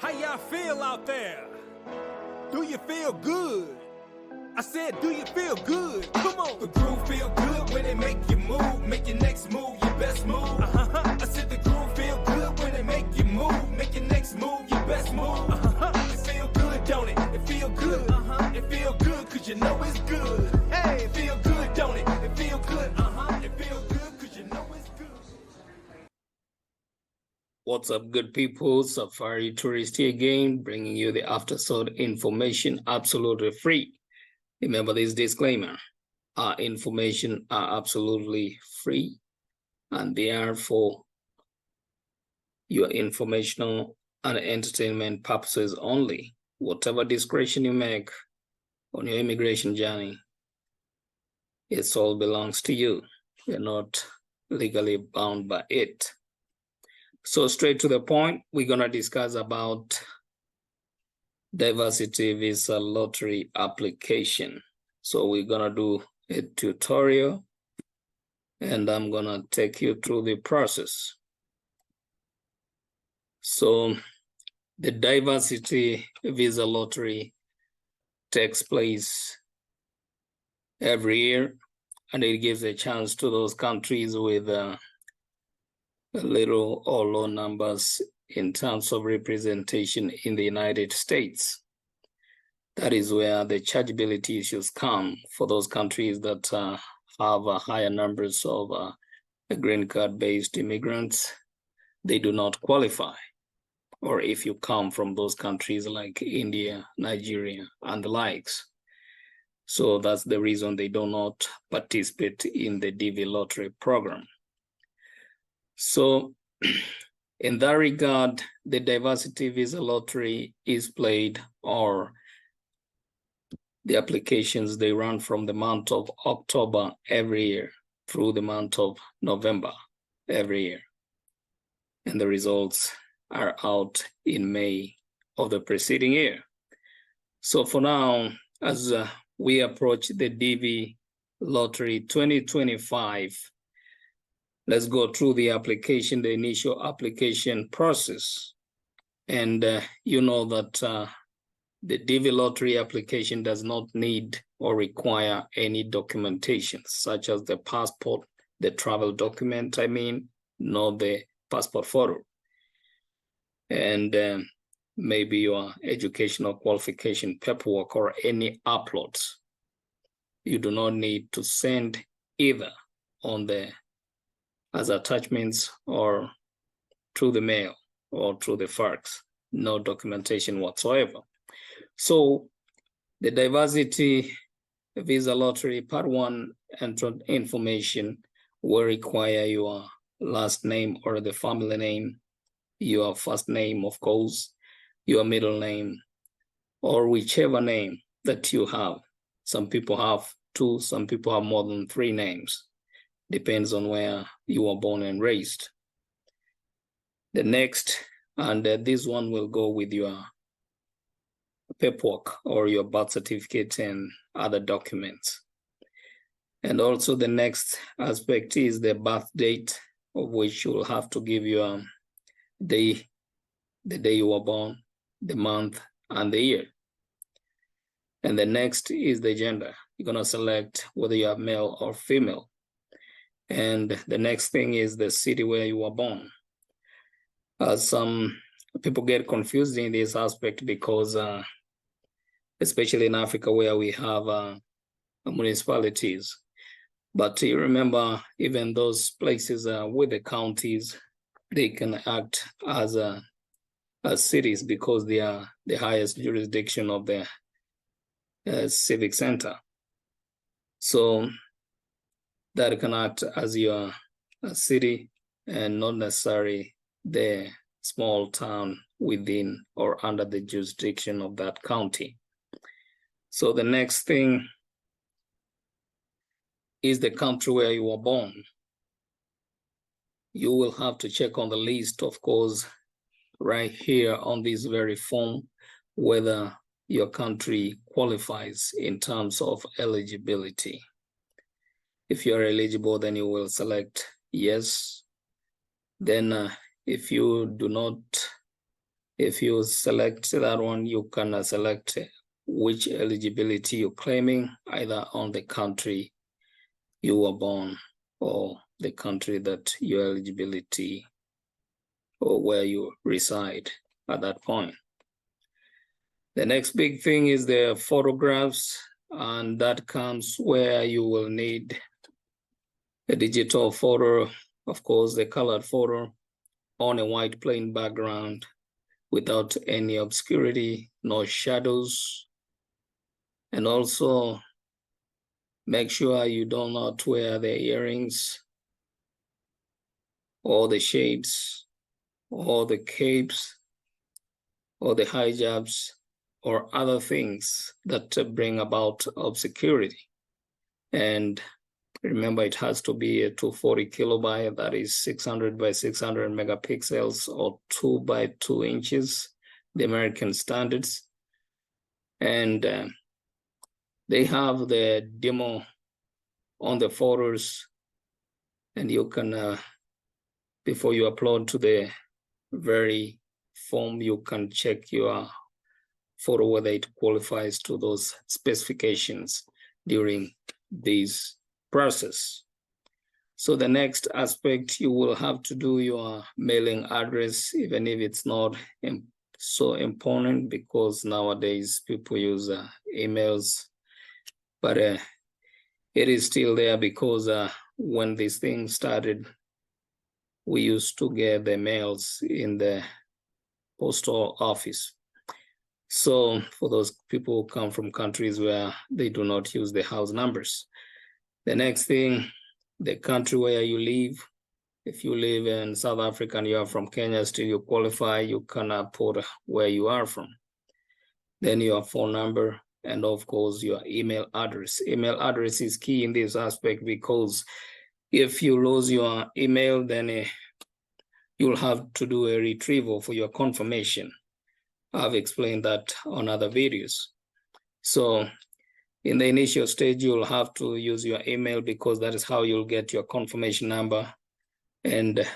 How y'all feel out there? Do you feel good? I said, do you feel good? Come on. The groove feel good when it make you move. Make your next move your best move. I said the groove feel good when it make you move. Make your next move your best move. It feel good, don't it? It feel good. It feel good cause you know it's good. Hey, it feel good, don't it? It feel good. It feel good cause you know it's good. What's up, good people? Safari Tourist here again, bringing you the after-sold information absolutely free. Remember this disclaimer: our information are absolutely free and they are for your informational and entertainment purposes only. Whatever discretion you make on your immigration journey, it all belongs to you. You're not legally bound by it. So straight to the point, we're going to discuss about diversity visa lottery application. So we're going to do a tutorial and I'm going to take you through the process. So the diversity visa lottery takes place every year, and it gives a chance to those countries with little or low numbers in terms of representation in the United States. That is where the chargeability issues come for those countries that have higher numbers of green card-based immigrants. They do not qualify. Or if you come from those countries like India, Nigeria, and the likes. So that's the reason they do not participate in the DV lottery program. So in that regard, the diversity visa lottery is played, or the applications, they run from the month of October every year through the month of November every year. And the results are out in May of the preceding year. So for now, as we approach the DV lottery 2025, let's go through the application, the initial application process. And you know that the DV lottery application does not need or require any documentation, such as the passport, the travel document, nor the passport photo. And maybe your educational qualification paperwork or any uploads. You do not need to send either on as attachments or through the mail or through the fax. No documentation whatsoever. So the diversity visa lottery part 1 entrant information will require your last name or the family name, your first name, of course, your middle name, or whichever name that you have. Some people have 2, some people have more than 3 names. Depends on where you were born and raised. The next, and this one will go with your paperwork or your birth certificate and other documents. And also the next aspect is the birth date, of which you will have to give your the day you were born, the month, and the year. And the next is the gender. You're going to select whether you are male or female. And the next thing is the city where you were born. Some people get confused in this aspect because, especially in Africa where we have municipalities. But you remember, even those places with the counties, they can act as cities because they are the highest jurisdiction of the civic center. So that can act as your city and not necessarily the small town within or under the jurisdiction of that county. So the next thing is the country where you were born. You will have to check on the list, of course, right here on this very form, whether your country qualifies in terms of eligibility. If you are eligible, then you will select yes. Then if you do not If you select that one, you can select which eligibility you're claiming, either on the country you were born or the country that your eligibility or where you reside at that point. The next big thing is the photographs, and that comes where you will need a digital photo, of course, the colored photo on a white plain background without any obscurity, no shadows. And also make sure you do not wear the earrings or the shades or the capes or the hijabs or other things that bring about obscurity. And remember, it has to be a 240 kilobyte, that is 600 by 600 megapixels or 2 by 2 inches, the American standards. And they have the demo on the photos, and you can, before you upload to the very form, you can check your photo whether it qualifies to those specifications during this process. So the next aspect, you will have to do your mailing address, even if it's not so important, because nowadays people use emails, but it is still there because when this thing started, we used to get the mails in the postal office. So for those people who come from countries where they do not use the house numbers. The next thing, the country where you live. If you live in South Africa and you are from Kenya, still you qualify, you can put where you are from. Then your phone number, and of course your email address. Email address is key in this aspect, because if you lose your email, then you'll have to do a retrieval for your confirmation. I've explained that on other videos. So in the initial stage, you'll have to use your email because that is how you'll get your confirmation number. And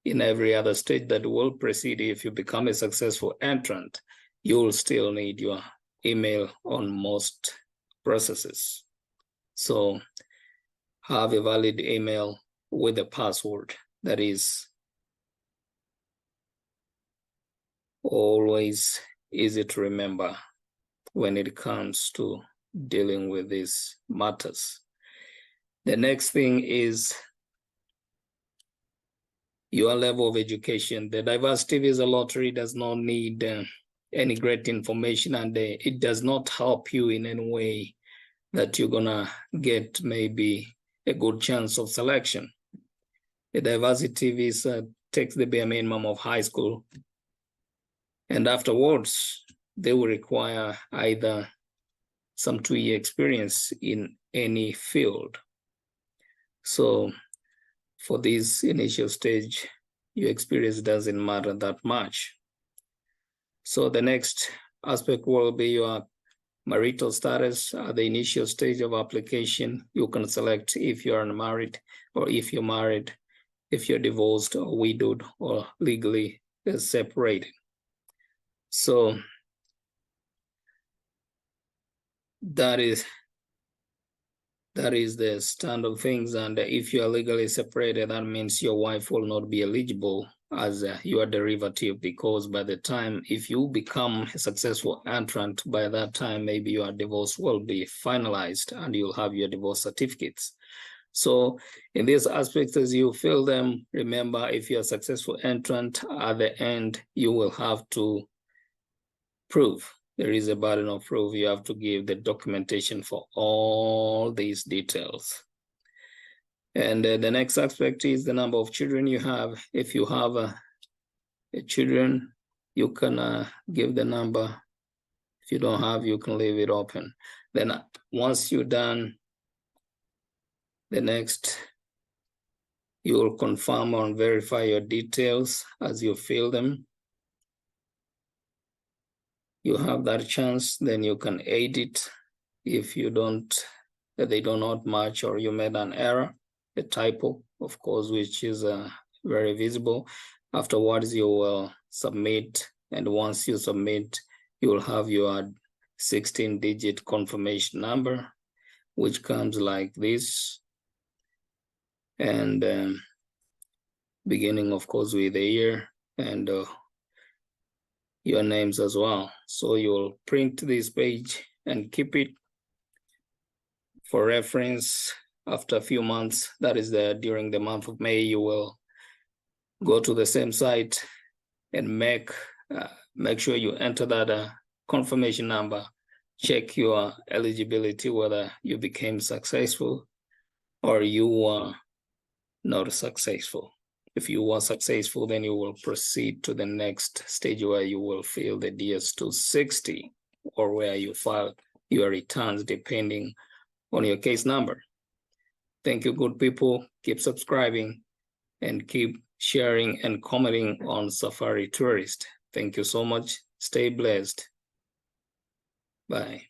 in every other stage that will proceed, if you become a successful entrant, you'll still need your email on most processes. So have a valid email with a password that is always easy to remember when it comes to dealing with these matters. The next thing is your level of education. The Diversity Visa Lottery does not need any great information, and it does not help you in any way that you're gonna get maybe a good chance of selection. The Diversity Visa takes the bare minimum of high school, and afterwards, they will require either some 2-year experience in any field. So for this initial stage, your experience doesn't matter that much. So the next aspect will be your marital status. At the initial stage of application, you can select if you're unmarried or if you're married, if you're divorced or widowed or legally separated. So that is the stand of things. And if you are legally separated, that means your wife will not be eligible as your derivative, because by the time, if you become a successful entrant, by that time, maybe your divorce will be finalized and you'll have your divorce certificates. So in these aspects, as you fill them, remember, if you're a successful entrant, at the end, you will have to prove. There is a burden of proof. You have to give the documentation for all these details. And the next aspect is the number of children you have. If you have a children, you can give the number. If you don't have, you can leave it open. Then once you're done, the next, you will confirm and verify your details as you fill them. You have that chance, then you can edit if you don't, they do not match, or you made an error, a typo, of course, which is very visible. Afterwards, you will submit And once you submit, you will have your 16-digit confirmation number, which comes like this. And beginning, of course, with the year and your names as well. So you'll print this page and keep it for reference. After a few months, that is during the month of May, you will go to the same site and make sure you enter that confirmation number, check your eligibility, whether you became successful or you were not successful. If you were successful, then you will proceed to the next stage where you will fill the DS-260 or where you file your returns depending on your case number. Thank you, good people. Keep subscribing and keep sharing and commenting on Safari Tourist. Thank you so much. Stay blessed. Bye.